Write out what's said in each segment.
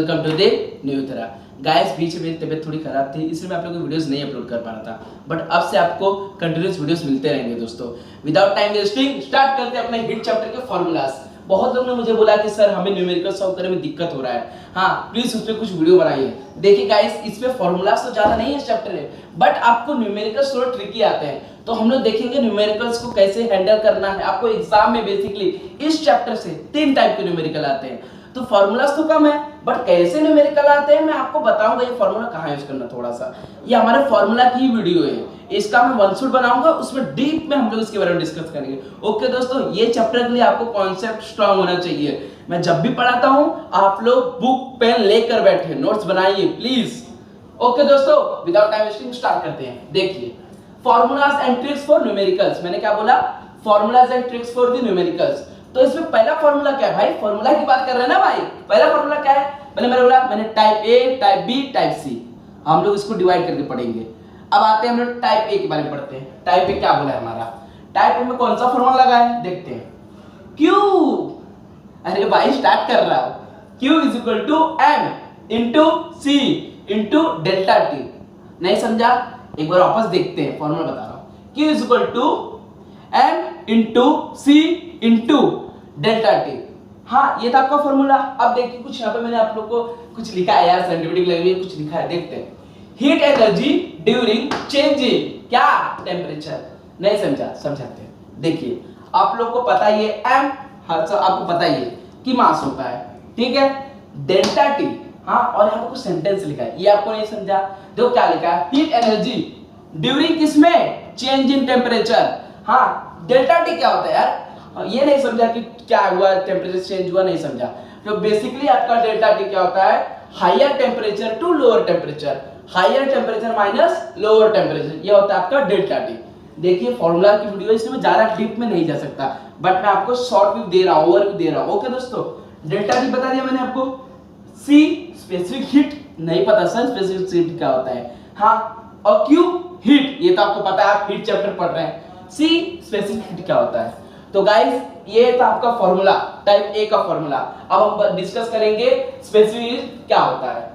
Welcome to the new थरा। Guys बीच में मेरी तबीयत थोड़ी खराब थी, इसलिए मैं आप लोगों को वीडियोस नहीं अपलोड कर पा रहा था, बट अब से आपको कंटिन्यूस वीडियोस मिलते रहेंगे दोस्तों। विदाउट टाइम वेस्टिंग स्टार्ट करते हैं अपने हिट चैप्टर के फॉर्मूलाज। बहुत लोगों ने मुझे बोला कि सर हमें न्यूमेरिकल सॉल्व करने में दिक्कत हो रहा है, हाँ प्लीज उस पर कुछ वीडियो बनाइए। देखिए गाइस इसमें फॉर्मूलाज तो ज्यादा नहीं है इस चैप्टर में, बट आपको न्यूमेरिकल्स थोड़ा ट्रिकी आते हैं, तो हम लोग देखेंगे न्यूमेरिकल्स को कैसे हैंडल करना है। आपको एग्जाम में बेसिकली इस चैप्टर से 3 टाइप के न्यूमेरिकल आते हैं, तो फॉर्मूलाज तो कम है बट कैसे न्यूमेरिकल आते हैं मैं आपको बताऊंगा। ये फॉर्मूला कहाँ यूज करना, थोड़ा सा ये हमारे फॉर्मूला की वीडियो है, इसका मैं वन शॉट बनाऊंगा, उसमें डीप में हम लोग इसके बारे में डिस्कस करेंगे। ओके दोस्तों, ये चैप्टर के लिए आपको कॉन्सेप्ट स्ट्रांग होना चाहिए। मैं जब भी पढ़ाता हूं आप लोग बुक पेन लेकर बैठे, नोट्स बनाइए प्लीज। ओके दोस्तों, विदाउट टाइम वेस्टिंग स्टार्ट करते हैं। देखिए formulas and tricks for numericals, मैंने क्या बोला, formulas and tricks for the numericals. तो इसमें पहला फॉर्मूला क्या है भाई, फॉर्मूला की बात कर रहे हैं ना भाई, पहला फॉर्मूला क्या है, मैंने बोला मैंने type A, type B, type C, हम लोग इसको डिवाइड करके पढ़ेंगे। अब आते हैं हम लोग टाइप ए के बारे में पढ़ते हैं। टाइप ए क्या बोला है हमारा, टाइप ए में कौन सा फॉर्मूला लगा है देखते हैं। Q, अरे भाई स्टार्ट कर रहा हूं, Q is equal to M into C into delta T. नहीं समझा, एक बार वापस देखते हैं, फॉर्मूला बता रहा हूं। Q is equal to M into C into delta T. हाँ ये था आपका फॉर्मूला। अब देखिए कुछ यहाँ पे मैंने आप लोग को कुछ लिखा है यार, साइंटिफिक लैंग्वेज कुछ लिखा है, देखते हैं। Heat energy during change in क्या टेम्परेचर। नहीं समझा, समझाते हैं। देखिए आप लोग को पता ही है m, आपको पता ही है कि मास होता है, ठीक है, डेल्टा टी। हाँ और यहाँ पे कुछ सेंटेंस लिखा है, ये आपको नहीं समझा, देखो क्या लिखा है, हीट एनर्जी ड्यूरिंग किसमें, चेंज इन टेम्परेचर। हाँ डेल्टा टी क्या होता है यार, ये नहीं समझा कि क्या हुआ, टेम्परेचर चेंज हुआ, नहीं समझा। तो बेसिकली आपका डेल्टा टी क्या होता है, higher temperature to lower temperature, higher temperature minus lower temperature, ये होता है आपका डेल्टा टी। देखिए फॉर्मूला की वीडियो इसमें ज्यादा डीप में नहीं जा सकता, बट मैं आपको शॉर्ट व्यू दे रहा हूं, ओवरव्यू दे रहा हूं। ओके दोस्तों, डेल्टा टी बता दिया मैंने आपको। सी स्पेसिफिक हीट, नहीं पता सर स्पेसिफिक हीट क्या होता है, हाँ, और क्यू हीट, ये तो आपको पता है, आप हीट चैप्टर पढ़ रहे हैं। सी स्पेसिफिक हीट क्या होता है। तो गाइस ये था आपका फॉर्मूला, टाइप ए का फॉर्मूला। अब हम डिस्कस करेंगे स्पेसिफिक हीट क्या होता है।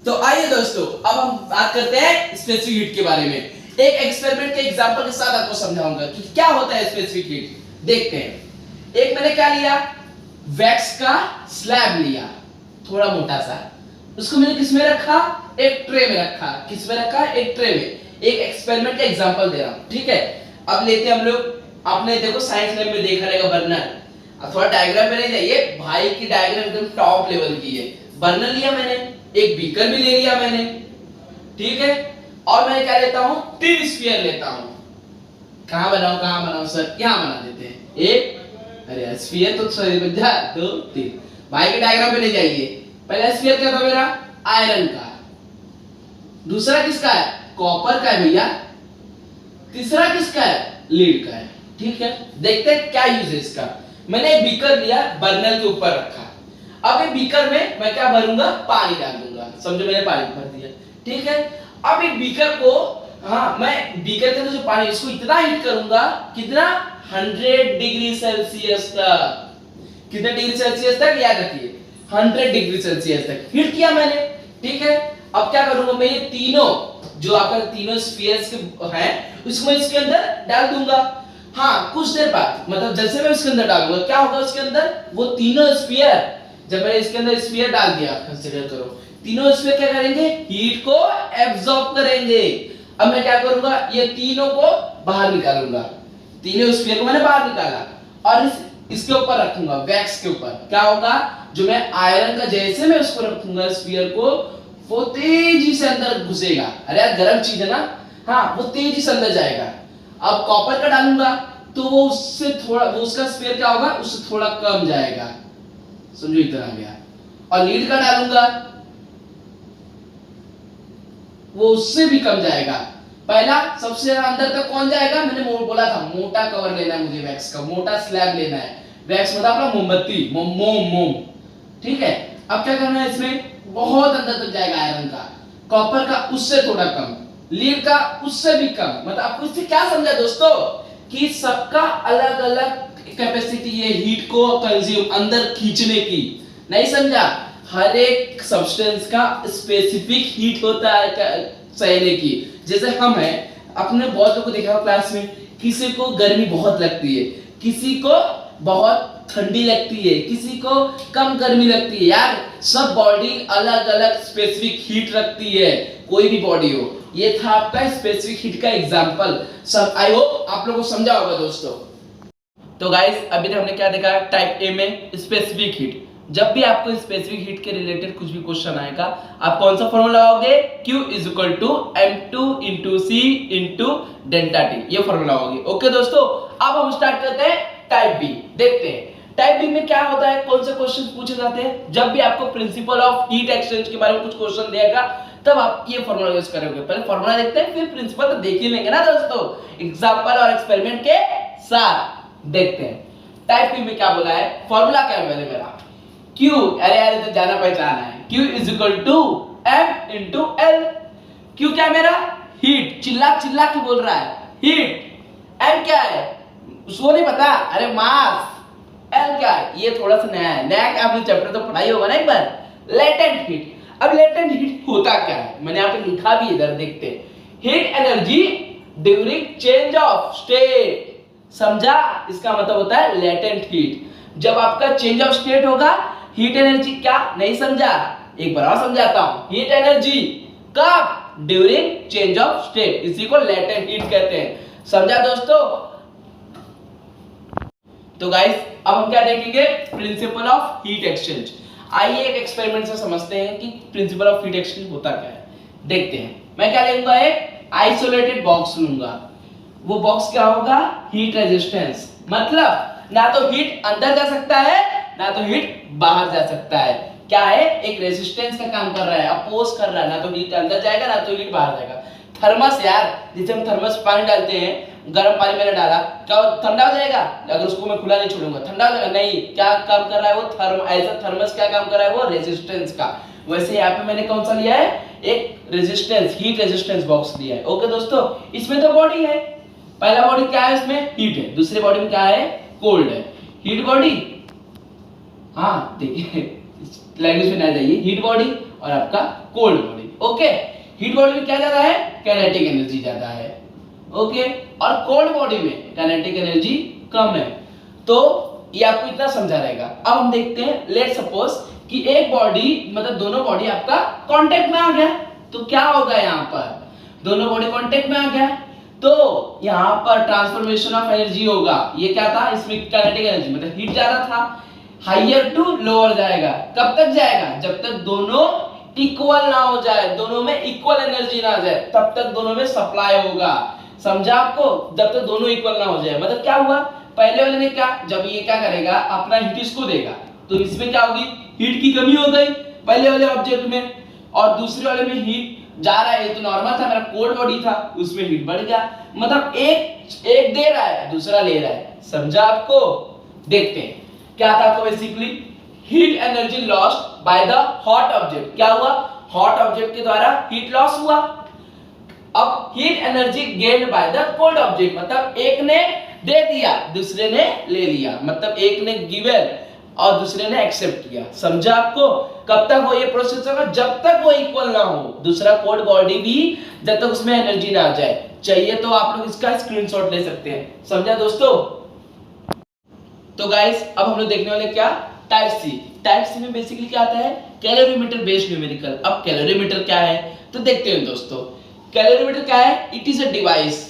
तो आइए दोस्तों अब हम बात करते हैं स्पेसिफिक हीट के बारे में। एक एक्सपेरिमेंट के एग्जांपल के साथ आपको समझाऊंगा कि क्या होता है स्पेसिफिक हीट। देखते हैं, एक मैंने क्या लिया, वैक्स का स्लैब लिया, थोड़ा मोटा सा, उसको मैंने किस में रखा, एक ट्रे में रखा। किस में रखा, एक ट्रे में। एक एक्सपेरिमेंट का एग्जांपल दे रहा हूं, ठीक है। अब लेते हैं हम लोग, आपने देखो साइंस लैब में देखा रहेगा बर्नर, अब थोड़ा डायग्राम में नहीं जाइए, भाई की डायग्राम एकदम टॉप लेवल की है। बर्नर लिया मैंने, एक बीकर भी ले लिया मैंने, ठीक है, और मैं क्या लेता हूं, 3 स्फीयर लेता हूं। कहां बनाऊं सर, यहां बना देते हैं। एक, अरे स्फीयर तो सॉरी बजा, 2 3, भाई के डायग्राम पे नहीं जाइए। पहला स्फीयर क्या था मेरा, आयरन का, दूसरा किसका है, कॉपर का है भैया, तीसरा किसका है, लीड का है, ठीक है। देखते हैं क्या यूज है इसका। मैंने एक बीकर लिया, बर्नर के ऊपर रखा। अब एक बीकर में मैं क्या भरूंगा, पानी डाल दूंगा, समझो मैंने पानी भर दिया, ठीक है। अब एक बीकर को, हाँ मैं बीकर के अंदर जो पानी, इसको इतना हीट करूंगा, कितना, 100 डिग्री सेल्सियस तक। कितने डिग्री सेल्सियस तक, याद रखिए 100 डिग्री सेल्सियस तक हीट किया मैंने, ठीक है। अब क्या करूंगा मैं, ये तीनों जो आपका तीनों स्फीयर्स के हैं उसको मैं इसके अंदर डाल दूंगा। हाँ कुछ देर बाद, मतलब जैसे मैं इसके अंदर डालूंगा क्या होगा उसके अंदर, वो तीनों स्फीयर, जब मैंने इसके अंदर स्फीयर डाल दिया, कंसीडर करो, तीनों स्फीयर क्या करेंगे, हीट को एब्जॉर्ब करेंगे। अब मैं क्या करूंगा, ये तीनों को बाहर निकालूंगा, तीनों स्फीयर को मैंने बाहर निकाला और इसके ऊपर रखूंगा, वैक्स के ऊपर। क्या होगा, जो मैं आयरन का जैसे मैं उसको रखूंगा स्फीयर को, वो तेजी से अंदर घुसेगा। अरे यार गर्म चीज है ना, हाँ वो तेजी से अंदर जाएगा। अब कॉपर का डालूंगा तो वो उससे थोड़ा, वो उसका स्फीयर क्या होगा, उससे थोड़ा कम जाएगा, समझो इतना आ गया। और लीड का डालूंगा, वो उससे भी कम जाएगा। पहला सबसे अंदर तक कौन जाएगा, मैंने बोला था मोटा कवर लेना है मुझे, वैक्स का मोटा स्लैब लेना है। वैक्स मतलब अपना मोमबत्ती, मोम, ठीक है। अब क्या करना है, इसमें बहुत अंदर तक जाएगा आयरन का, कॉपर का उससे थोड़ा कम, लीड का उससे भी कम। मतलब आपको इससे क्या समझा दोस्तों, कि सबका अलग अलग कैपेसिटी है हीट को कंज्यूम, अंदर खींचने की। नहीं समझा, हर एक सब्सटेंस का स्पेसिफिक हीट होता है सहने की। जैसे हम हैं, अपने बहुत लोगों को देखा होगा क्लास में, किसी को गर्मी बहुत लगती है, किसी को बहुत ठंडी लगती है, किसी को कम गर्मी लगती है। यार सब बॉडी अलग अलग स्पेसिफिक हीट रखती है, कोई भी बॉडी हो। ये था आपका स्पेसिफिक हीट का एग्जांपल। सब आई होप आप लोगों को समझा होगा दोस्तों। तो गाइस अभी तक हमने क्या देखा, टाइप ए में स्पेसिफिक हीट। जब भी आपको स्पेसिफिक हीट के रिलेटेड कुछ भी क्वेश्चन आएगा, आप कौन सा फॉर्मूला लगाओगे, Q = m2 * C * delta T, ये फॉर्मूला लगाओगे। ओके दोस्तों, अब हम स्टार्ट करते हैं टाइप बी। देखते हैं टाइप बी में क्या होता है, कौन से क्वेश्चन पूछे जाते हैं। जब भी आपको प्रिंसिपल ऑफ हीट एक्सचेंज के बारे में कुछ क्वेश्चन देगा, तब आप ये फॉर्मूला यूज करोगे। पहले फॉर्मूला देखते हैं, फिर प्रिंसिपल तो देख ही लेंगे ना दोस्तों, एग्जांपल और एक्सपेरिमेंट के साथ। देखते हैं टाइप बी में क्या बोला है, फॉर्मूला क्या है मेरा, Q, अरे यार तो जाना पहचाना है, Q = m * L। Q क्या है मेरा, हीट, चिल्ला चिल्ला के बोल रहा है, हीट। M क्या है, उसको नहीं पता, अरे मास। L क्या है, ये थोड़ा सा नया है, नया क्या आपने चैप्टर तो पढ़ाई होगा ना एक बार, लेटेंट हीट। अब लेटेंट हीट होता क्या है, मैंने यहाँ पे लिखा भी, इधर देखते हैं, heat energy during change of state. समझा, इसका मतलब होता है लेटेंट हीट। जब आपका चेंज ऑफ स्टेट होगा, हीट एनर्जी क्या, नहीं समझा, एक बार और समझाता हूं, हीट एनर्जी कब, ड्यूरिंग चेंज ऑफ स्टेट, इसी को लेटेंट हीट कहते हैं। समझा दोस्तों। तो गाइस अब हम क्या देखेंगे, प्रिंसिपल ऑफ हीट एक्सचेंज। आइए एक एक्सपेरिमेंट से समझते हैं कि प्रिंसिपल ऑफ हीट एक्सचेंज होता क्या है। देखते हैं, मैं क्या लूंगा, एक आइसोलेटेड बॉक्स लूंगा। वो बॉक्स क्या होगा, हीट रेजिस्टेंस, मतलब ना तो हीट अंदर जा सकता है, ना तो हीट बाहर जा सकता है। क्या है, एक रेजिस्टेंस का काम कर रहा है, अपोज कर रहा है, ना तो हीट अंदर जाएगा, ना तो हीट बाहर जाएगा। थर्मस यार, जैसे हम थर्मस पानी डालते हैं, गर्म पानी मैंने डाला, क्या वो ठंडा हो जाएगा, अगर उसको मैं खुला नहीं छोड़ूंगा ठंडा हो जाएगा, नहीं। क्या काम कर रहा है वो ऐसा थर्मस क्या काम कर रहा है, वो रेजिस्टेंस का। वैसे यहाँ पे मैंने कौन सा लिया है, एक रेजिस्टेंस, हीट रेजिस्टेंस बॉक्स लिया है। ओके दोस्तों, इसमें तो बॉडी है, पहला बॉडी क्या है, इसमें हीट है, दूसरी बॉडी में क्या है, कोल्ड है। हीट बॉडी, हाँ देखिए लैंग्वेज में ना जाइए, हीट बॉडी और आपका cold body. Okay, heat body में क्या ज्यादा है, काइनेटिक एनर्जी ज्यादा है। ओके, और कोल्ड बॉडी में काइनेटिक एनर्जी कम है। तो ये आपको इतना समझा रहेगा। अब हम देखते हैं, लेट सपोज कि एक बॉडी, मतलब दोनों बॉडी आपका कांटेक्ट में आ गया, तो क्या होगा, यहाँ पर दोनों बॉडी कांटेक्ट में आ गया, तो यहाँ पर ट्रांसफॉर्मेशन ऑफ एनर्जी होगा। ये क्या था, इसमें काइनेटिक एनर्जी मतलब हीट ज्यादा था, हायर टू लोअर जाएगा। कब तक जाएगा, जब तक दोनों इक्वल ना हो जाए, दोनों में इक्वल एनर्जी ना आ जाए, तब तक दोनों में सप्लाई होगा। समझा आपको, जब तक दोनों इक्वल ना हो जाए। मतलब क्या हुआ, पहले वाले ने क्या, जब ये क्या करेगा, अपना हीट इसको देगा, तो इसमें क्या होगी, हीट की कमी हो गई पहले वाले ऑब्जेक्ट में, और दूसरे वाले में हीट जा रहा है। ये तो नॉर्मल था, मेरा कोल्ड बॉडी था, उसमें हीट बढ़ गया। मतलब एक दे रहा है, दूसरा ले रहा है। समझा आपको। देखते हैं क्या था आपको, basically heat energy lost by the hot object. क्या हुआ, हॉट ऑब्जेक्ट के द्वारा हीट लॉस हुआ। अब heat energy gained by the cold object, मतलब एक ने दे दिया, दूसरे ने ले लिया, मतलब एक ने गिवन और दूसरे ने एक्सेप्ट किया। समझा आपको। कब तक वो ये प्रोसेस होगा, जब तक वो इक्वल ना हो, दूसरा कोल्ड बॉडी भी जब तक उसमें एनर्जी ना आ जाए। चाहिए तो आप लोग इसका स्क्रीनशॉट ले सकते हैं। समझा दोस्तों। तो गाइस अब हम लोग देखने वाले क्या, टाइप सी। टाइप सी में बेसिकली क्या आता है, कैलोरीमीटर बेस्ड न्यूमेरिकल। अब कैलोरीमीटर क्या है, तो देखते हैं दोस्तों। कैलोरीमीटर क्या है, इट इज अ डिवाइस।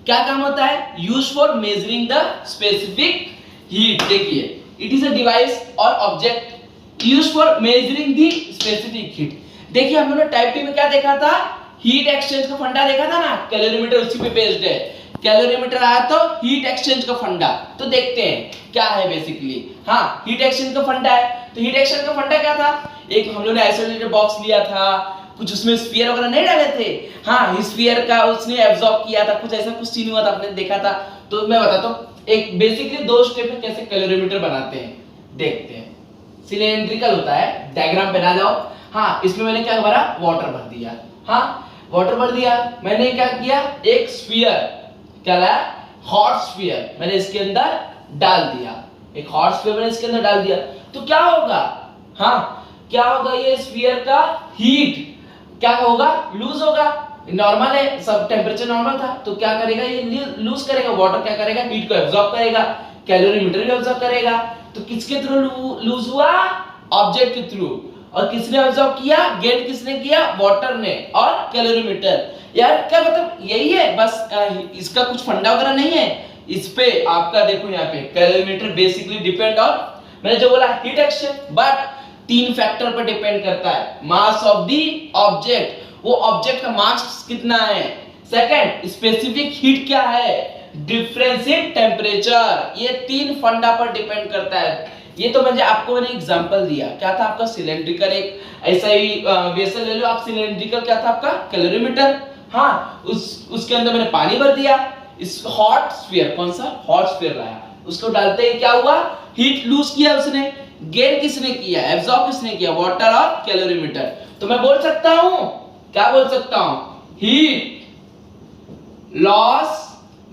क्या काम होता है, use for measuring the specific heat. देखिए, इट इज अ डिवाइस और object use for measuring the specific heat. देखिए हम लोगों ने टाइप टी में क्या देखा था, हीट एक्सचेंज का फंडा देखा था ना, कैलोरीमीटर उसी पे बेस्ड है। कैलोरीमीटर आया तो हीट एक्सचेंज का फंडा। तो देखते हैं क्या है बेसिकली। हाँ, हीट एक्सचेंज का फंडा है। तो हीट एक्सचेंज का फंडा क्या था, एक हम लोगों ने आइसोलेटेड बॉक्स लिया था, कुछ उसमें स्फीयर वगैरह नहीं डाले थे। हाँ, स्फीयर का उसने एब्जॉर्ब किया था, कुछ ऐसा कुछ सीन हुआ था, आपने देखा था। तो मैं बताता हूँ एक बेसिकली 2 स्टेप में कैसे कैलोरीमीटर बनाते हैं। देखते हैं, सिलेंड्रिकल होता है, डायग्राम बना जाओ। हाँ, इसमें मैंने क्या भरा, वाटर भर दिया। हाँ, वाटर भर दिया, मैंने क्या किया, एक स्फीयर, क्या लाया, हॉट स्फीयर मैंने इसके अंदर डाल दिया। एक हॉट स्फीयर मैंने इसके अंदर डाल दिया, तो क्या होगा, हाँ क्या होगा ये स्फीयर का हीट क्या होगा, लूज होगा। नॉर्मल है, सब टेम्परेचर नॉर्मल था, तो क्या करेगा ये लूज करेगा, वाटर क्या करेगा, हीट को एब्जॉर्ब करेगा, कैलोरीमीटर भी एब्जॉर्ब करेगा। तो किसके थ्रू लूज हुआ, ऑब्जेक्ट के थ्रू। और किसने एब्जॉर्ब किया, गेन किसने किया, वाटर ने और कैलोरीमीटर। यार क्या मतलब यही है बस, इसका कुछ फंडा वगैरह नहीं है। इस पे आपका देखो यहाँ पे कैलोरीमीटर बेसिकली डिपेंड ऑन, मैंने जो बोला हीट एक्सचेंज, बट 3 फैक्टर पर डिपेंड करता है। मास ऑफ द ऑब्जेक्ट, वो ऑब्जेक्ट का मास कितना है, सेकंड स्पेसिफिक हीट क्या है, डिफरेंस इन टेम्परेचर, ये 3 फंडा पर डिपेंड करता है। ये तो मैंने आपको मैंने एग्जांपल दिया, क्या था आपका सिलेंड्रिकल, एक ऐसा ही वेसल ले लो आप, सिलेंड्रिकल क्या था आपका कैलोरीमीटर, हाँ उसके अंदर मैंने पानी भर दिया, इस हॉट स्फीयर, कौन सा हॉट स्फीयर लाया, उसको डालते ही क्या हुआ, हीट लूज किया उसने, गेन किसने किया, एब्जॉर्ब किसने किया, वाटर और कैलोरीमीटर। तो मैं बोल सकता हूं, क्या बोल सकता हूं, heat loss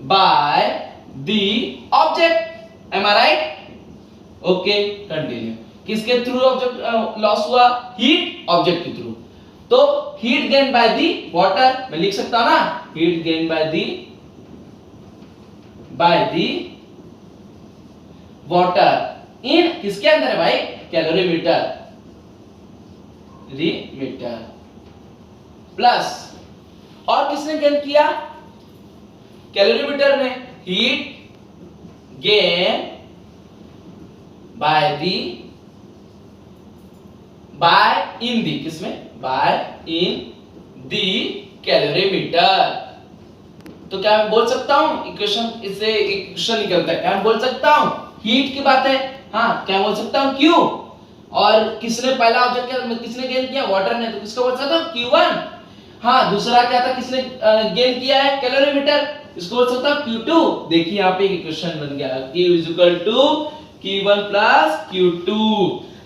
by the object, am I right. Okay continue, किसके थ्रू ऑब्जेक्ट लॉस हुआ, हीट ऑब्जेक्ट के थ्रू। तो heat gain by the water, मैं लिख सकता हूं ना, heat gain by the water in किसके अंदर है भाई, कैलोरीमीटर, रीमीटर प्लस, और किसने गेन किया, कैलोरीमीटर ने, हीट गेन बाय इन दी, किसमें, बाय इन दी कैलोरीमीटर। तो क्या मैं बोल सकता हूं, इक्वेशन इससे इक्वेशन निकलता है, क्या मैं बोल सकता हूं, हीट की बात है, हाँ क्या बोल सकता हूं, Q, और किसने पहला ऑब्जेक्ट किसने गेन किया, वाटर ने, तो किसको बोल सकता हूं, Q1। हाँ दूसरा क्या था, किसने गेन किया है, कैलोरीमीटर, इसको बोल सकता हूं Q2। देखिए यहाँ पे इक्वेशन बन गया, Q is equal to Q1 plus Q2।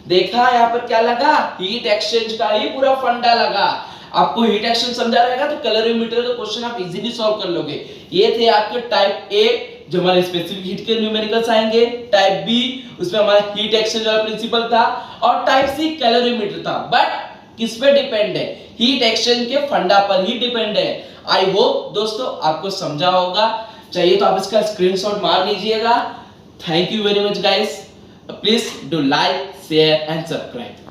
देखा यहाँ पर क्या लगा, हीट एक्सचेंज का ही पूरा फंडा लगा। आपको हीट एक्सचेंज समझा रहेगा तो कैलोरीमीटर का क्वेश्चन आप इजीली सॉल्व कर लोगे। ये थे आपके टाइप ए, जो हमारे स्पेसिफिक हीट के न्यूमेरिकल्स आएंगे, टाइप बी उसमें हमारा हीट एक्सचेंज वाला प्रिंसिपल था, और टाइप सी कैलोरीमीटर था। बट किस पे डिपेंड है, हीट एक्सचेंज के फंडा पर ही डिपेंड है। आई होप दोस्तों आपको समझा होगा, चाहिए तो आप इसका स्क्रीनशॉट मार लीजिएगा। Thank you very much guys. Please do like, share and subscribe.